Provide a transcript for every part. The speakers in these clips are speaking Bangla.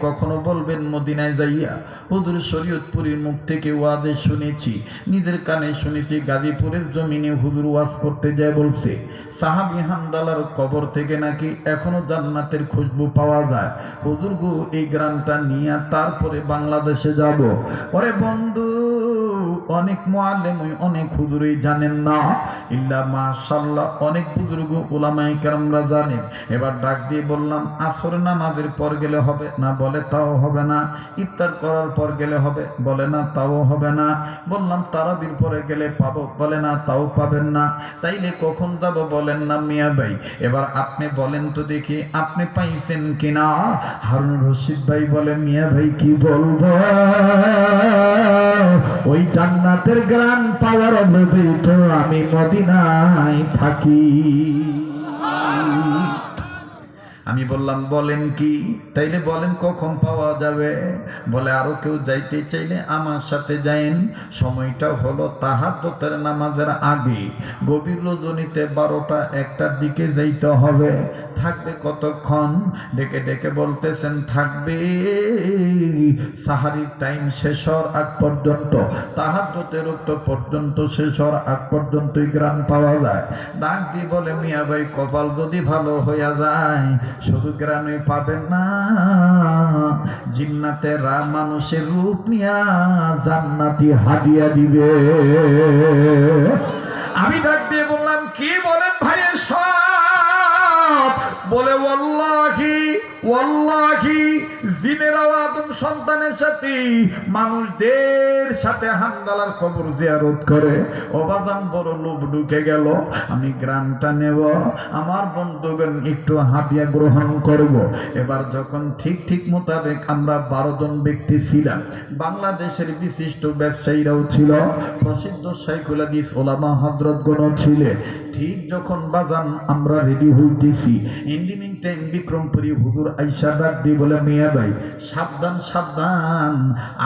কখনো বলবেন মদিনায় যাইয়া হুজুর শরীয়তপুরীর মুখ থেকে ওয়াজে শুনেছি, নিজের কানে শুনেছি, গাজীপুরের জমিনে হুজুর ওয়াজ করতে যায় বলছে সাহাবী হানজালার কবর থেকে নাকি এখনো জান্নাতের খুশবু পাওয়া যায়। হুজুর গো এই গ্রামটা নিয়ে তারপরে বাংলাদেশে যাব। ওরে বন্ধু, অনেক মুআল্লিম অনেক হুজুরই জানেন না, ইল্লা মাশাআল্লাহ অনেক বুজুর্গ উলামায়ে কেরামরা জানেন। এবার ডাক দিয়ে বললাম আসর নামাজের পর গেলে হবে না, বলে তাও হবে না। ইফতার করার পর গেলে হবে, বলে না তাও হবে না। বললাম তারাবির পরে গেলে পাবো, বলে না তাও পাবেন না। তাইলে কখন যাব বলেন না মিয়া ভাই। এবার আপনি বলেন তো দেখি আপনি পাইছেন কিনা। হারুন রশিদ ভাই বলে মিয়া ভাই কি বলবো, ওই জান্নাতের গ্রান পাওয়ার লোভে তো আমি মদিনায় থাকি। আমি বললাম বলেন কি, তাইলে বলেন কখন পাওয়া যাবে। বলে আরো কেউ যাইতে চাইলে আমার সাথে যাইন, সময়টা হলো তাহাজ্জুদের নামাজের আগে, গভীর রজনীতে 12টা 1টার দিকে যাইতে হবে। থাকবে কতক্ষণ? ডেকে ডেকে বলতেছেন থাকবে সাহারির টাইম শেষ হওয়ার আগ পর্যন্ত, তাহাজ্জুদের ওয়াক্ত পর্যন্ত, শেষ হওয়ার আগ পর্যন্তই গ্রাম পাওয়া যায়। ডাক দিয়ে বলে মিয়া ভাই কপাল যদি ভালো হইয়া যায় শুধু গ্রামে পাবেন না, জিন্নাতেরা মানুষের রূপ নিয়া জান্নাতি হাদিয়া দিবে। আমি ডাক দিয়ে বললাম কি বলেন ভাই সব? বলে ওয়াল্লাহি ওয়াল্লাহি জিনেরাও আদম সন্তানের সাথে মানুষদের সাথে হানজালার কবর জিয়ারত করে। ও বাজান বড় লোভ ঢুকে গেল, আমি গ্রামটা নেব, আমার বন্ধুগণ একটু হাদিয়া গ্রহণ করব। এবার যখন ঠিক ঠিক মোতাবেক আমরা 12 জন ব্যক্তি ছিলাম, বাংলাদেশের বিশিষ্ট ব্যবসায়ীরাও ছিল, প্রসিদ্ধ শাইখুল হাদিস ওলামা হযরতগণও ছিলেন। ঠিক যখন বাজান আমরা রেডি হইতেছি, ইন্ডিমিং টাইম বিক্রমপুরী হুজুর আইসা ডাক দিয়ে বলে মিয়া ভাই সাবধান সাবধান,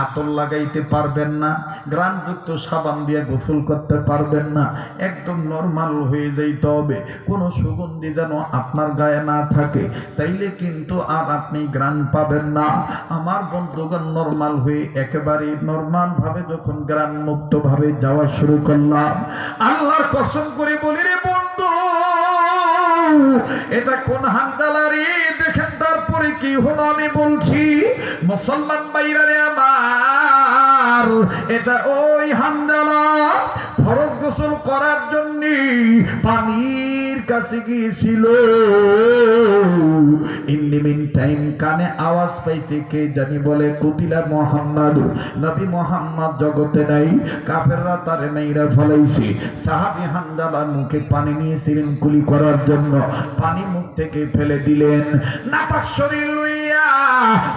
আতর লাগাইতে পারবেন না, গ্রানযুক্ত সাবান দিয়ে গোসল করতে পারবেন না, একদম নরমাল হয়ে যাইতে হবে, কোনো সুগন্ধি যেন আপনার গায়ে না থাকে, তাইলে কিন্তু আর আপনি গ্রান পাবেন না। আমার বন্ধুগণ নরমাল হয়ে একেবারে নরমাল ভাবে যখন গ্রান মুক্ত ভাবে যাওয়া শুরু করলাম, আল্লাহর কসম করে বলি রে বন্ধু, এটা কোন হানজালারি দেখেন। তারপরে কি হলো আমি বলছি, মুসলমান ভাইরা রে আমার, এটা ওই হানজালা ফরজ গোসল করার জন্য পানির কাছে গিয়েছিল। ইন দি মিন টাইম কানে আওয়াজ পাইছে, কে জানি বলে কুতিলা মুহাম্মদ, নবী মুহাম্মদ জগতে নাই, কাফেররা তারে মাইরা ফলাইছে। সাহাবী হানজালা মুখে পানি নিয়েছিলেন কুলি করার জন্য, পানি মুখ থেকে ফেলে দিলেন, নাপাক শরীর লইয়া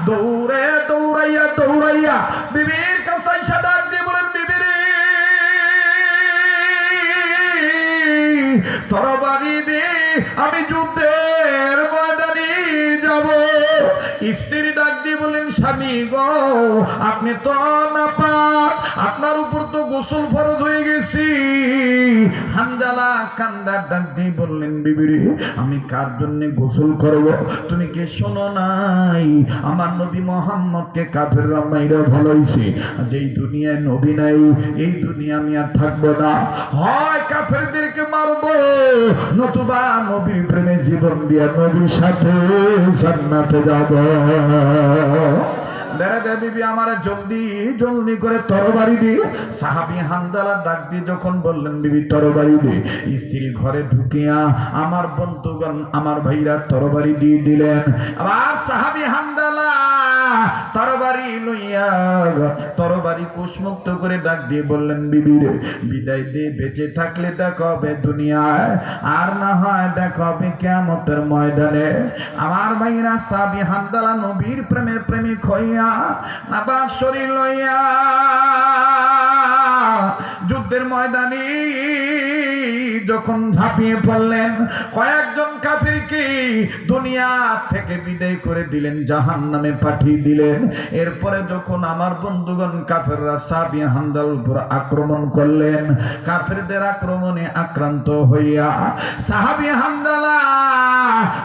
দৌড়ে দৌড়াইয়া দৌড়াইয়া বিবির কাছে এসে ডাক দিয়ে বলেন বিবি রে তরবারি দে, আমি যুদ্ধের ময়দানে যাব। স্ত্রী ডাক দিয়ে বলেন স্বামী গো আপনি তো নাপাক, আপনার উপর তো গোসল ফরজ হয়ে গেছি। হানজালা কান্দার ডাক দিয়ে বললেন বিবি রে আমি কার জন্য গোসল করব? তুমি কি শোনো নাই আমার নবী মুহাম্মদকে কাফেররা মাইরা ফলাইছে, যেই দুনিয়ায় নবী নাই এই দুনিয়া আমি আর থাকবো না, হয় কাফেরদেরকে মারবো নতুবা নবীর প্রেমে জীবন দিয়া নবীর সাথে জান্নাতে যাব। বিবি আমার জলদি জলদি করে তরবারি দিয়ে, সাহাবী হানজালা ডাক দিয়ে যখন বললেন বিবি তরবারি দে, স্ত্রী ঘরে ঢুকিয়া আমার বন্ধুগণ আমার ভাইরা তরবারি দিয়ে দিলেন। আবার সাহাবী হানজালা তরবারি লইয়া তরবারি কুশমুক্ত করে ডাক দিয়ে বললেন বিবি রে বিদায় দে, বেঁচে থাকলে দেখা হবে দুনিয়ায়, আর না হয় দেখা হবে কিয়ামতের ময়দানে। আমার ভাইরা সাহাবী হানজালা নবীর প্রেমে প্রেমিক হইয়া নাপাক শরীর লইয়া যুদ্ধের ময়দানে যখন ঝাঁপিয়ে পড়লেন, কয়েকজন কাফিরকে দুনিয়া থেকে বিদায় করে দিলেন, জাহান্নামে পাঠিয়ে দিলেন। এরপরে যখন আমার বন্ধুগণ কাফেররা সাহাবী হামজালার উপর আক্রমণ করলেন, কাফেরদের আক্রমণে আক্রান্ত হইয়া সাহাবী হামজালা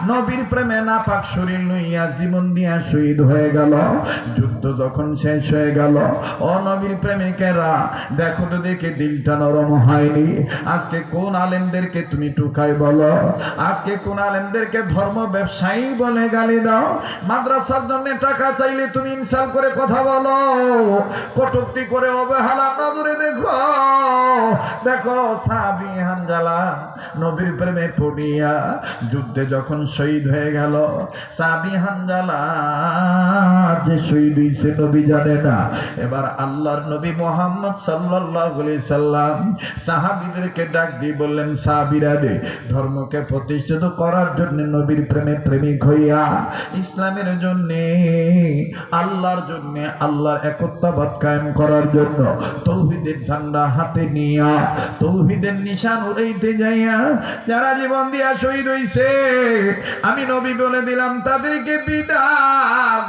নবীর প্রেমে নাপাক শরীর লইয়া জীবন দিয়া শহীদ হয়ে গেল। যুদ্ধ যখন শেষ হয়ে গেল, ও নবীর প্রেমিকেরা দেখো তো দেখে দিলটা নরম হয়নি। আজকে কোন আলেমদেরকে তুমি টুকাই বলো, আজকে কোন আলেমদেরকে ধর্ম ব্যবসায়ী বলে গালি দাও, মাদ্রাসার জন্য টাকা চাইলে তুমি ইনসাল করে কথা বলো, কটূক্তি করে অবহেলা নজরে দেখো। দেখো সাহাবী হামজালা নবীর প্রেমে পড়িয়া যুদ্ধে যখন শহীদ হয়ে গেল, সাহাবী হামজালা যে শহীদ হইছে নবী জানে না। এবার আল্লাহর নবী মুহাম্মদ সাল্লাল্লাহু আলাইহি সাল্লাম সাহাবীদেরকে ডাক দিয়ে বললেন, সাহাবীরা রে, ধর্মকে প্রতিষ্ঠিত করার জন্য নবীর প্রেমে প্রেমিক হইয়া ইসলামের জন্য, আল্লাহর জন্য, আল্লাহর একত্ববাদ কায়েম করার জন্য তৌহিদের ঝান্ডা হাতে নিয়া তৌহিদের নিশান উড়াইতে যাইয়া যারা জীবন দিয়া শহীদ হইছে, আমি নবী বলে দিলাম তাদেরকে বিনা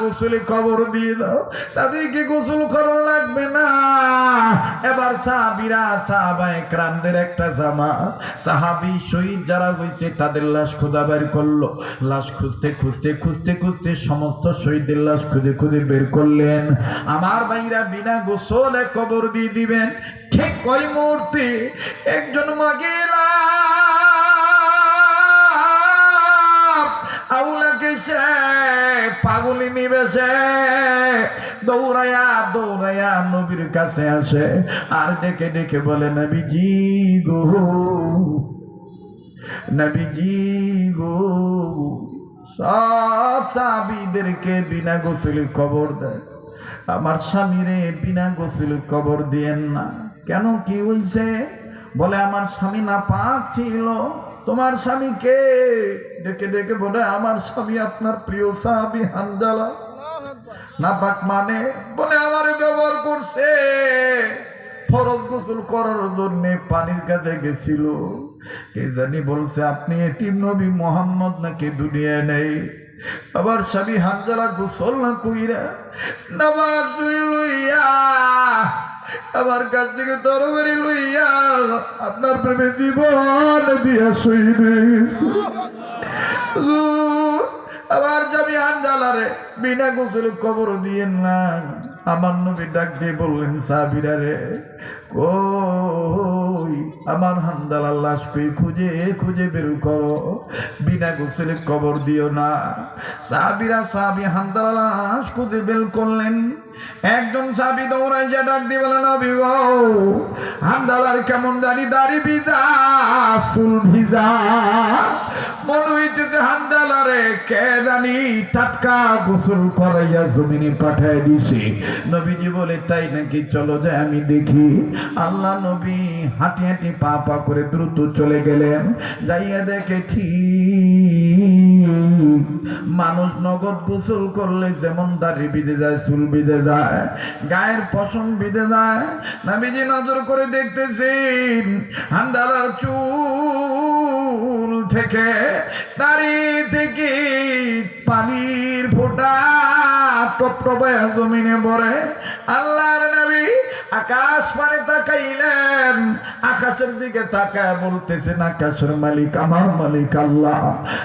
গোসলে কবর দিয়ে দাও, তাদেরকে গোসল করা লাগবে না। এবার সাহাবীরা সাহাবায়ে কেরামদের একটা জামা, সাহাবী শহীদ যারা হইছে তাদের লাশ খোঁজা বের করলো। লাশ খুঁজতে খুঁজতে খুঁজতে খুঁজতে সমস্ত শহীদের লাশ খুঁজে খুঁজে বের করলেন। আমার ভাইরা বিনা গোসলে কবর দিয়ে দিবেন। ঠিক ওই মুহূর্তে একজন মহিলা আউলাকে সে পাগলি নিবেছে দৌড়ায়া দৌড়ায়া নবীর কাছে আসে আর ডেকে ডেকে বলে, নবীজি গো, নবীজি গো। সব সাহাবীদেরকে বিনা গোসলে কবর দেয়, আমার স্বামীরে বিনা গোসলে কবর দিয়েন না। কেন, কি হইছে? বলে আমার স্বামী নাপাক ছিল। তোমার স্বামী কে? ডেকে ডেকে বলে, আমার স্বামী আপনার প্রিয় সাহাবী হামজালা। নাপাক মানে? বলে আমার ব্যবহার করছে, ফরজ গোসল করার জন্য পানির কাছে গেছিল, কে জানি বলছে আপনি এতিম নবী মুহাম্মদ নাকি দুনিয়ায় নেই। আবার স্বামী হামজালা গোসল না কইরা নামাজ পড়ে লইয়া আমার কাছ থেকে তরবারি লইয়া আপনার প্রেমে জীবন দিয়া শহীদ হয়ে গেছে। আবার স্বামী হামজালারে বিনা গোসলে কবর দিয়েন না। আমার নবী ডাক দিয়ে বললেন, সাহাবীরা রে, কই আমার হামজালার লাশ কই, খুঁজে খুঁজে বের করো, বিনা গোসলে কবর দিও না। সাহাবীরা সাহাবী হামজালার লাশ খুঁজে বের করলেন। একজন সাহাবী দৌড়ায় যা ডাক দিয়ে বলেন, নবী গো, হামজালার কেমন জানি দাড়ি ভিজা, চুল ভিজা, মনে হইতেছে হামজালারে কে জানি টাটকা গোসল করাইয়া জমিনে পাঠায় দিছে। নবীজি বলে, তাই নাকি? চলো যাই আমি দেখি। আল্লাহ নবী হাঁটি হাঁটি পা পা করে দ্রুত চলে গেলেন। যাইয়া দেখে ঠিক মানুষ নগদ গোসল করলে যেমন দাড়ি ভিজে যায়, চুল ভিজে যায়, গায়ের পশম ভিজে যায়। নবীজি নজর করে দেখতেছেন হামজালার চুল থেকে, দাড়ি থেকে পানির ফোঁটা টপটপে জমিনে পড়ে। আল্লাহর নবী আকাশ পানে তাকাইলেন, আকাশের দিকে তাকায় বলতেছেন, আকাশের মালিক আমার মালিক আল্লাহ,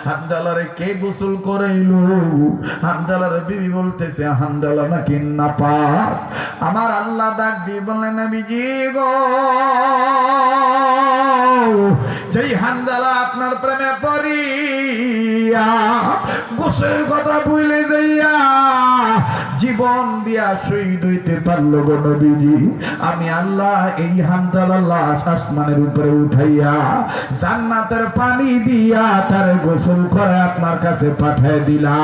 হামজালারে কে গোসল করাইল? হামজালার বিবি বলতেছে, হামজালা নাকি নাপাক। আমার আল্লাহ ডাক দিয়ে বললেন, নবীজি গো, যেই হামজালা আপনার প্রেমে পড়িয়া গোসলের কথা ভুলে যাইয়া জীবন দিয়া শহীদ হইতে পারল গো নবীজি, আমি আল্লাহ এই হামজালার লাশ আসমানের উপরে উঠাইয়া জান্নাতের পানি দিয়া তার গোসল করে আপনার কাছে পাঠায় দিলাম।